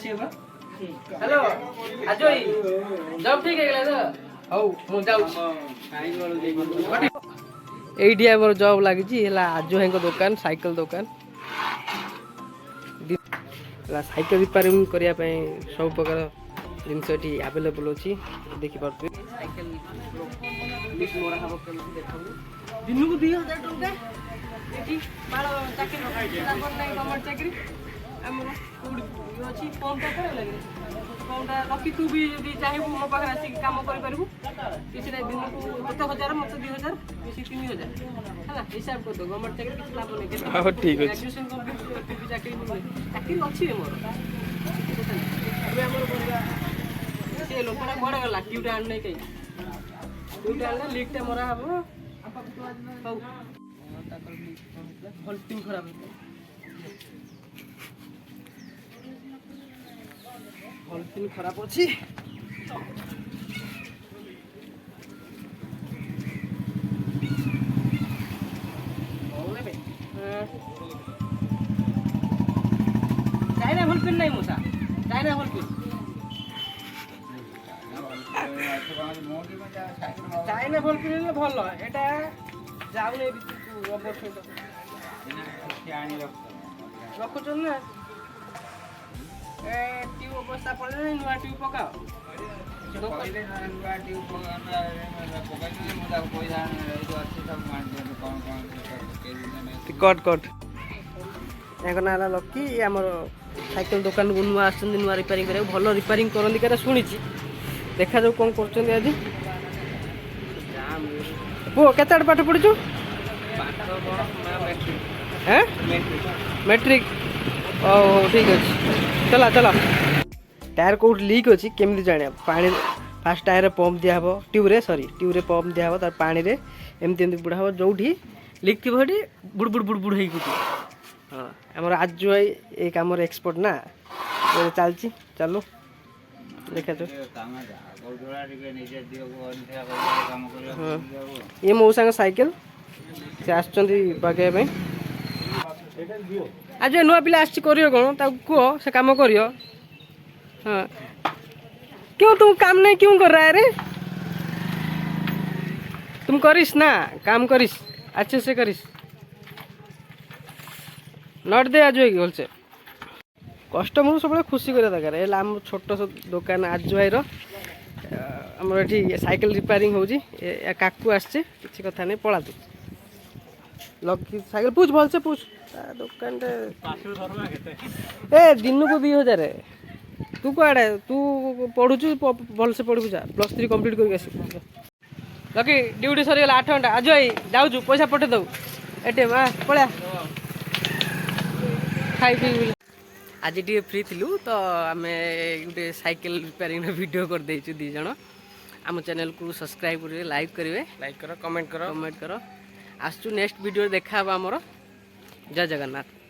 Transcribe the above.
बसिए बा हेलो अजय जब ठीक है तो हौ मु जाऊ एइडी हमर जॉब लागि छी हला अजय को दुकान साइकिल दुकान ला साइकिल रिपेयरिंग करिया पे सब प्रकार जिनस एठी अवेलेबल अछि देखि पारछु साइकिल लिस्ट मोरा हबो केमि देखौ दिनु को 2000 टका एठी माल चाकरी लाबर नै गवर्नमेंट चाकरी हमर कोडी अछि कम टका लागि कमटा लकी तू भी यदि चाहेबू मो पाखर आसी काम करि परबू किछि नै दिनु को 1000 मत 2000 बेसी 3000 हला हिसाब कर दो गवर्नमेंट चाकरी किछि लाभ नै हां ठीक अछि ग्रेजुएशन कंप्लीट चाकरी बोले चाकरी अछि मोर अबे हमर बोलबा से लोकना बड़ गला क्यूटा आन नै कई क्यूटा आन लीक टे मोरा हबो हौ ताकर भल्टिंग खराब है भल्टिंग खराब अछि बोले बे चाइना भल्टिंग नै मुसा चाइना भल्टिंग चाइना भल्टिंग भल एटा जाऊ नै रबर सहित आनी रखुचन ना ए ट्यूब अवस्था पड़े नुआ ट्यूब पकाओ पहिले नुआ ट्यूब पकाना पकाइले मुदा पैसा जो अछि सब मान दे कोन कट कट एगो नाला लकी हमर साइकिल दुकान को नुआ आछन नुआ रिपेयरिंग करे भलो रिपेयरिंग करंदी करे सुनिछि देखा जो कोन करछन आज वो केताड पाठ पढछु हैं मैट्रिक ओ ठीक अछि चला चला टायर कोड लीक अछि केमि जाने पानी फास्ट टायर पंप दिया हबो ट्यूब रे पंप दिया हबो तार पानी रे एमति एमति बुढ़ा हबो जोठी लीक थिबो हटी बुड़ बुड़ बुड़ बुड़ हेई गुटी हां हमर आज जो ए काम रे एक्सपर्ट ना ये चलची चलो देखा तो ये मौसा का साइकिल से आछचंदी बागे में आज नुआ पिला आछि करियो कोन ता को से काम करियो हां क्यों तुम काम नहीं क्यों कर रहा है रे तुम करिस ना काम करिस अच्छे से करिस नट दे आज होल से कस्टमर सब खुशी करे दरकार है हम छोट दुकान आज भाईर हमर एठी साइकिल रिपेयरिंग होजी काकू आछे किछि कथा नै पळा तू लकी साइकिल पूछ भल से पूछ दुकान रे ए दिन को 2000 तू कुआड़े तू पढ़ुचु भल से पढ़बू जा +3 कंप्लीट करके आसी लकी ड्यूटी सरी गला 8 घंटा आज जाऊछु पैसा पठे दऊ एटीएम आ पळा खाई पी आज टी फ्री थिलु तो आमे गुटे साइकिल रिपेयरिंग वीडियो कर देछु दी जण आम चैनल को सब्सक्राइब करिवे लाइक करो कमेंट करो आसचु नेक्स्ट वीडियो देखा हमर जय जगन्नाथ।